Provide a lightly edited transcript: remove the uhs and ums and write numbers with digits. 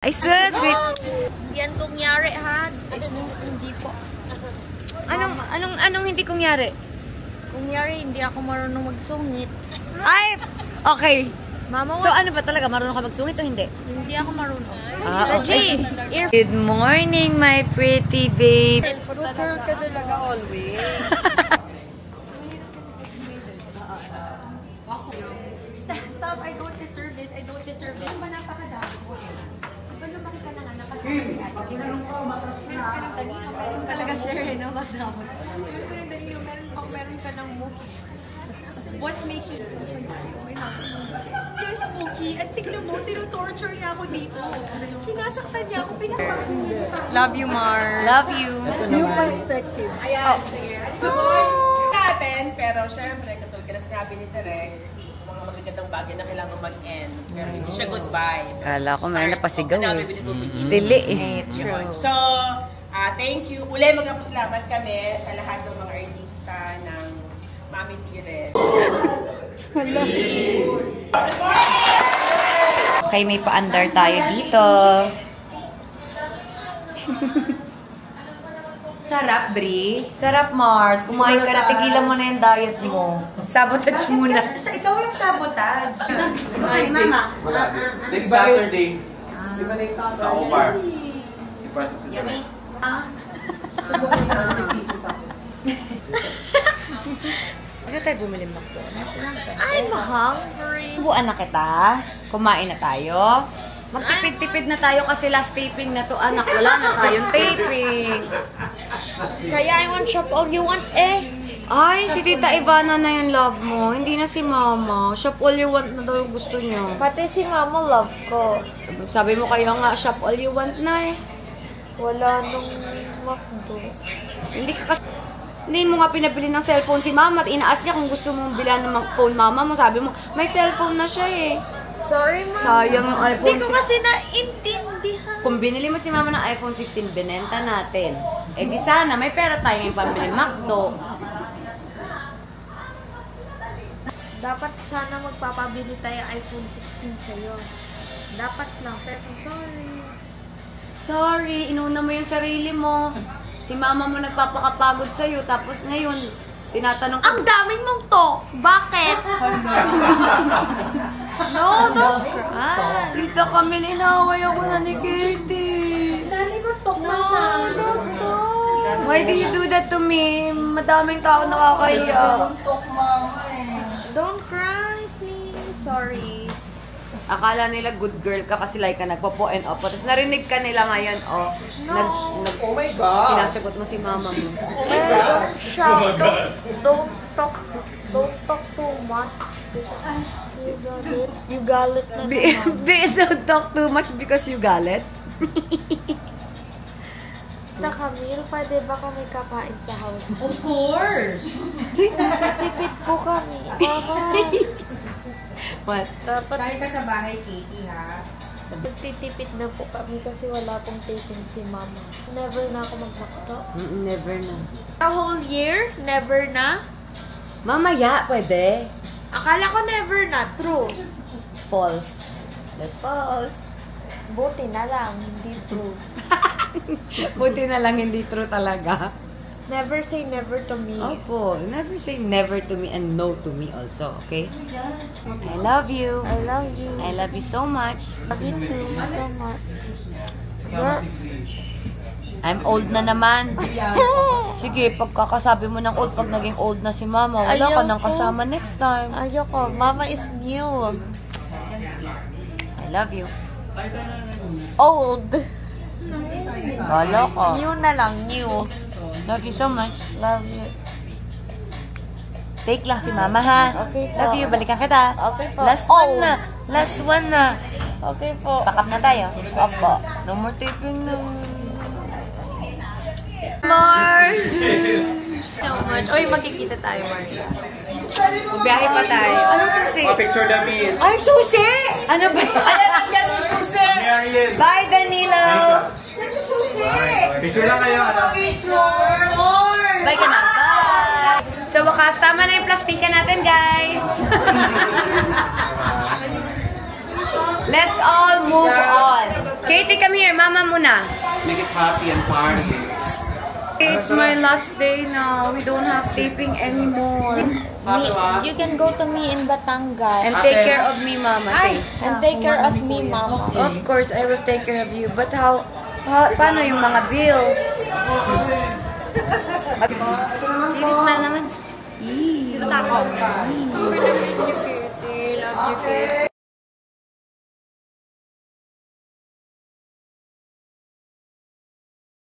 Ay, sweet. Yan kungyari ha. Hindi po. Anong hindi kungyari? Kungyari, hindi ako marunong magsungit. Ay, okay. Mama, so ano ba talaga? Marunong ka magsungit o hindi? hindi ako marunong. Okay. Good morning, my pretty babe. Good girl ka talaga always. Stop, I don't deserve this. I don't deserve this. Ba napakadami ko eh. Ba lumaki ka na nga, nakasama si Ate. Meron ka ng danino. Meron talaga share eh, no? Magdamot. Meron ka ng danino. Meron ka ng Mookie. What makes you... Yes, Mookie. At tignan mo, tino-torture niya ako dito. Sinasaktan niya ako. Pinapasok niya. Love you, Mar. Love you. New perspective. Ayan, sige. Ano boys? Natin, pero syempre, katulad ka na sinabi ni Derek, mga magagandang bagay na kailangan mag-end. Pero hindi siya goodbye. Kala ko meron na pasigaw eh. Dili. Dili eh. True. So, thank you. Uli, magpapasalamat kami sa lahat ng mga artista ng Mami Tire. Okay, may pa-under tayo dito. Sarap, Bri. Sarap, Mars. Kumain ka na, tigilan mo na yung diet mo. Sabotage muna. Ikaw yung sabotage. Ay, Mama. Next Saturday. Sa Omar. Ipasok si Derek. Ano tayo bumili McDonald's? I'm hungry. Buwan na kita. Kumain na tayo. Magtipid-tipid na tayo kasi last taping na to, anak. Wala na tayong taping. Kaya I want shop all you want eh. Ay, si Tita Ivana na yung love mo. Hindi na si Mama. Shop all you want na daw yung gusto niyo. Pati si Mama love ko. Sabi mo kayo nga, shop all you want na eh. Wala nung McDo. Hindi mo nga pinabili ng cellphone si Mama at inaas niya kung gusto mong bilhan ng phone Mama mo. Sabi mo, may cellphone na siya eh. Sorry, Mama. Sayang yung iPhone 16. Hindi ko kasi naintindihan. Kung binili mo si Mama ng iPhone 16, binenta natin. Eh di sana, may pera tayo yung pambili McDo. Dapat sana magpapabili tayo iPhone 16 sa'yo. Dapat lang, pero sorry. Sorry, inuna mo yung sarili mo. Si Mama mo nagpapakapagod sa'yo, tapos ngayon, tinatanong Ang daming mong to! Bakit? No, don't cry. Dito kami ninaway ako na ni Katie. Dali mo to na. Don't to. Why do you do that to me? Madaming tao nakakaya. Don't cry, please. Sorry. Akala nila good girl ka kasi like ka nagpo-po and opo. Tapos narinig ka nila ngayon, oh. No. Oh my God! Sinasagot mo si Mama mo. Don't shout. Don't talk too much. You galit. You galit na naman. Don't talk too much because you galit. Tita Camille, pwede ba kami kakain sa house? Of course! Tipid po kami. What? Dapat Tayo ka sa bahay, Katie, ha? nagtitipid na po kami kasi wala pong taping si Mama. Never na ako magmakto. Never na. The whole year, never na? Mamaya, pwede. Akala ko never na. True. False. That's false. Buti na lang, hindi true. Buti na lang hindi true talaga. Never say never to me. Opo, never say never to me and no to me also, okay? I love you. I love you. I love you so much. Love you too so much. I'm old na naman. Sige, pagkakasabi mo ng old, pag naging old na si Mama, wala ka nang kasama next time. Ayoko. Mama is new. I love you. Old. Kala ko. New na lang. New. Love you so much. Love you. Take lang si Mama, ha? Okay po. Love you. Balikan kita. Okay po. Last one na. Last one na. Okay po. Pack up na tayo. Opo. No more taping na. Mars! So much. Oy, magkikita tayo, Mars. Biyahe pa tayo. Anong susi? Picture the miss. Ay, susi! Ano ba yun? Ayan, yan yung susi! Mariel. Bye, Danilo! Picture lang kayo. Bye ka na. Bye! Sa wakas, tama na yung plastika natin, guys! Let's all move on. Katie, come here. Mama muna. Make it happy and party. It's my last day now. We don't have taping anymore. You can go to me in Batangas. And take care of me, Mama. Say. And take care of me, Mama. Of course, I will take care of you. But paano yung mga bills? Katie, smile naman. Love you, Kitty. Love you, Kitty.